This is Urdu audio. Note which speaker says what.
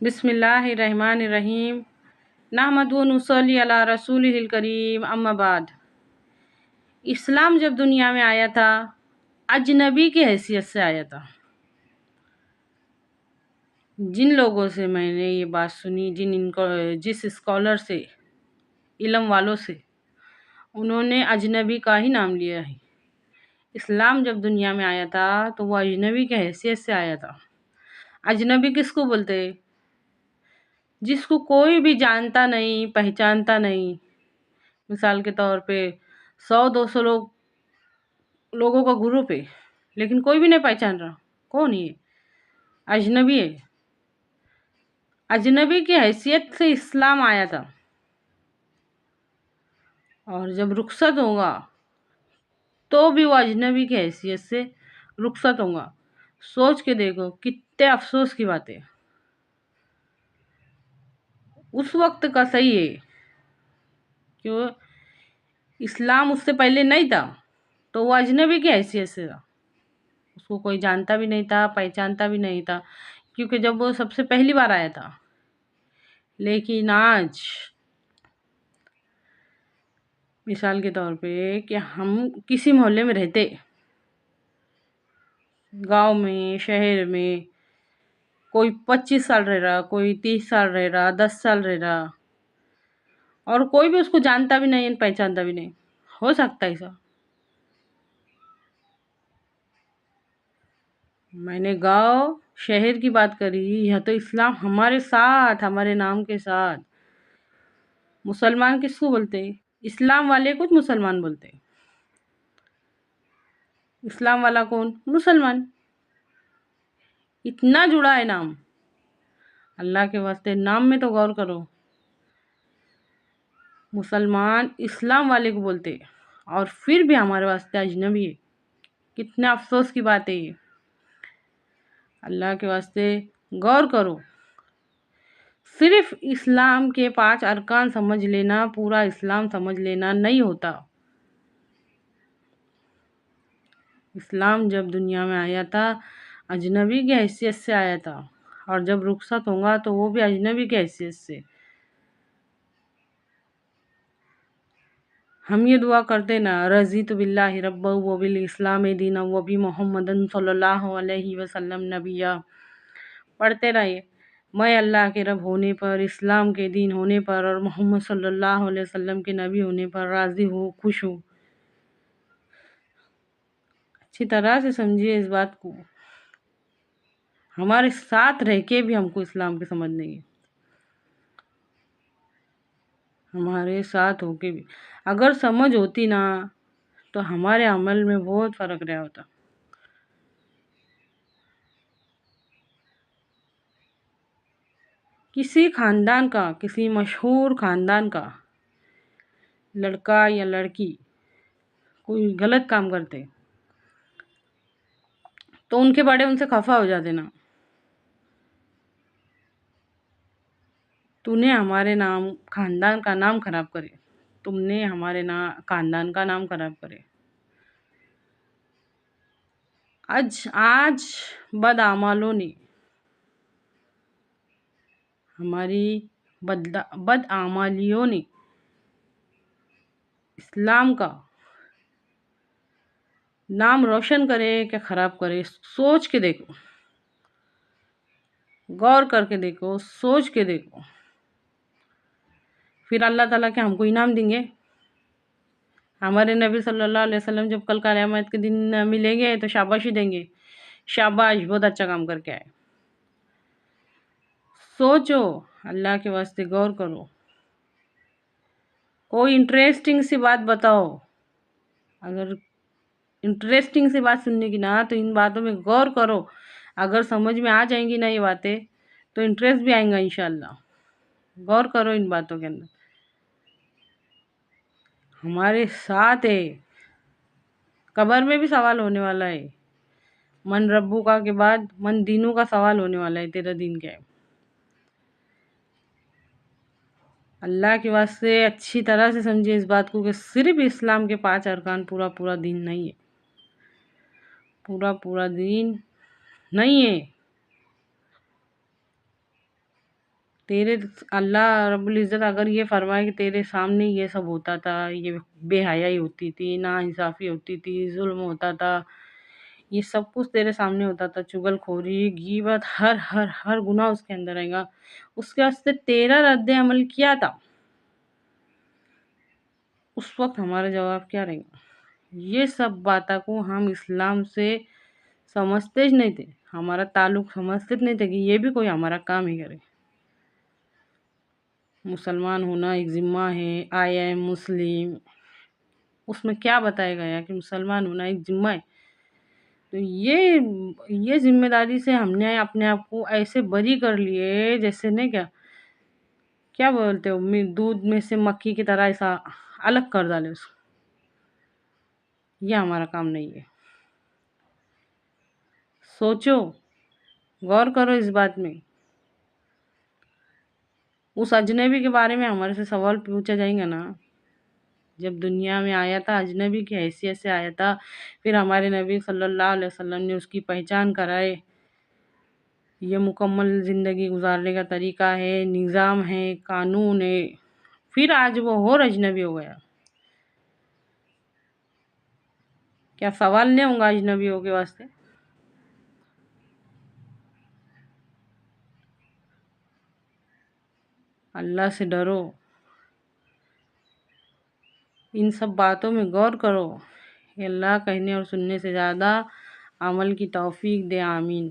Speaker 1: بسم اللہ الرحمن الرحیم نحمدہ و نصلی علی رسولہ الکریم اما بعد۔ اسلام جب دنیا میں آیا تھا اجنبی کی حیثیت سے آیا تھا۔ جن لوگوں سے میں نے یہ بات سنی، جس اسکالر سے، علم والوں سے، انہوں نے اجنبی کا ہی نام لیا ہے۔ اسلام جب دنیا میں آیا تھا تو وہ اجنبی کی حیثیت سے آیا تھا۔ اجنبی کس کو بولتے؟ جس کو کوئی بھی جانتا نہیں، پہچانتا نہیں۔ مثال کے طور پہ 100-200 لوگوں کا گروپ ہے، لیکن کوئی بھی نہیں پہچان رہا کون یہ اجنبی ہے۔ اجنبی کی حیثیت سے اسلام آیا تھا، اور جب رخصت ہوگا تو بھی وہ اجنبی کی حیثیت سے رخصت ہوگا۔ سوچ کے دیکھو کتنے افسوس کی بات ہے۔ اس وقت کا صحیح ہے کہ اسلام اس سے پہلے نہیں تھا تو وہ اجنبی کی حیثیت سے تھا، اس کو کوئی جانتا بھی نہیں تھا، پہچانتا بھی نہیں تھا، کیونکہ جب وہ سب سے پہلی بار آیا تھا۔ لیکن آج مثال کے طور پہ کہ ہم کسی محلے میں رہتے، گاؤں میں، شہر میں، کوئی 25 سال رہ رہا، کوئی 30 سال رہ رہا، 10 سال رہ رہا، اور کوئی بھی اس کو جانتا بھی نہیں، پہچانتا بھی نہیں، ہو سکتا ہے ایسا؟ میں نے گاؤں شہر کی بات کری، یہ تو اسلام ہمارے ساتھ، ہمارے نام کے ساتھ۔ مسلمان کس کو بولتے؟ اسلام والے کچھ مسلمان بولتے۔ اسلام والا کون؟ مسلمان۔ اتنا جڑا ہے نام، اللہ کے واسطے نام میں تو غور کرو۔ مسلمان اسلام والے کو بولتے اور پھر بھی ہمارے واسطے اجنبی ہے۔ کتنا افسوس کی بات ہے یہ۔ اللہ کے واسطے غور کرو۔ صرف اسلام کے 5 ارکان سمجھ لینا پورا اسلام سمجھ لینا نہیں ہوتا۔ اسلام جب دنیا میں آیا تھا اجنبی کی حیثیت سے آیا تھا، اور جب رخصت ہوگا تو وہ بھی اجنبی کی حیثیت سے۔ ہم یہ دعا کرتے نا، رضیت باللہ ربا و بالاسلام دینا و بمحمد صلی اللہ علیہ وسلم نبیہ۔ پڑھتے رہیے، میں اللہ کے رب ہونے پر، اسلام کے دین ہونے پر، اور محمد صلی اللہ علیہ وسلم کے نبی ہونے پر راضی ہوں، خوش ہوں۔ اچھی طرح سے سمجھیے اس بات کو۔ ہمارے ساتھ رہ کے بھی ہم کو اسلام کی سمجھ نہیں ہے، ہمارے ساتھ ہو کے بھی اگر سمجھ ہوتی نا تو ہمارے عمل میں بہت فرق رہا ہوتا۔ کسی خاندان کا، کسی مشہور خاندان کا لڑکا یا لڑکی کوئی غلط کام کرتے تو ان کے بڑے ان سے خفا ہو جاتے نا، تو نے ہمارے نام خاندان کا نام خراب کرے، تم نے ہمارے خاندان کا نام خراب کرے۔ آج بدعمالوں نے، ہماری بدعمالیوں نے اسلام کا نام روشن کرے کہ خراب کرے؟ سوچ کے دیکھو، غور کر کے دیکھو، سوچ کے دیکھو۔ پھر اللہ تعالیٰ کے ہم کو انعام دیں گے؟ ہمارے نبی صلی اللہ علیہ وسلم جب کل قیامت کے دن ملیں گے تو شاباشی دیں گے، شاباش بہت اچھا کام کر کے آئے۔ سوچو، اللہ کے واسطے غور کرو۔ کوئی انٹریسٹنگ سی بات بتاؤ، اگر انٹریسٹنگ سی بات سننے کی نا تو ان باتوں میں غور کرو۔ اگر سمجھ میں آ جائیں گی نا یہ باتیں تو انٹریسٹ بھی آئیں گا انشاءاللہ۔ غور کرو ان باتوں کے اندر، ہمارے ساتھ ہے۔ قبر میں بھی سوال ہونے والا ہے، من ربو کا کے بعد من دینوں کا سوال ہونے والا ہے، تیرا دین کیا ہے؟ اللہ کے واسطے اچھی طرح سے سمجھے اس بات کو کہ صرف اسلام کے 5 ارکان پورا دین نہیں ہے، پورا دین نہیں ہے۔ تیرے اللہ رب العزت اگر یہ فرمائے کہ تیرے سامنے یہ سب ہوتا تھا، یہ بے حیائی ہوتی تھی، ناانصافی ہوتی تھی، ظلم ہوتا تھا، یہ سب کچھ تیرے سامنے ہوتا تھا، چغل خوری، غیبت، ہر ہر ہر گناہ اس کے اندر رہے گا، اس کے واسطے تیرا رد عمل کیا تھا، اس وقت ہمارا جواب کیا رہے گا؟ یہ سب باتوں کو ہم اسلام سے سمجھتے ہی نہیں تھے، ہمارا تعلق سمجھتے نہیں تھے کہ یہ بھی کوئی ہمارا کام ہی کرے۔ مسلمان ہونا ایک ذمہ ہے، آئی ایم مسلم، اس میں کیا بتایا گیا کہ مسلمان ہونا ایک ذمہ ہے؟ تو یہ ذمہ داری سے ہم نے اپنے آپ کو ایسے بری کر لیے، جیسے نہیں کیا بولتے ہو، دودھ میں سے مکھی کی طرح ایسا الگ کر ڈالے اس کو۔ یہ ہمارا کام نہیں ہے۔ سوچو، غور کرو اس بات میں۔ اس اجنبی کے بارے میں ہمارے سے سوال پوچھا جائیں گا نا، جب دنیا میں آیا تھا اجنبی کی حیثیت سے آیا تھا، پھر ہمارے نبی صلی اللہ علیہ وسلم نے اس کی پہچان کرائے، یہ مکمل زندگی گزارنے کا طریقہ ہے، نظام ہے، قانون ہے، پھر آج وہ اور اجنبی ہو گیا۔ کیا سوال نہیں ہوں گا اجنبیوں کے واسطے؟ اللہ سے ڈرو، ان سب باتوں میں غور کرو۔ اللہ کہنے اور سننے سے زیادہ عمل کی توفیق دے، آمین۔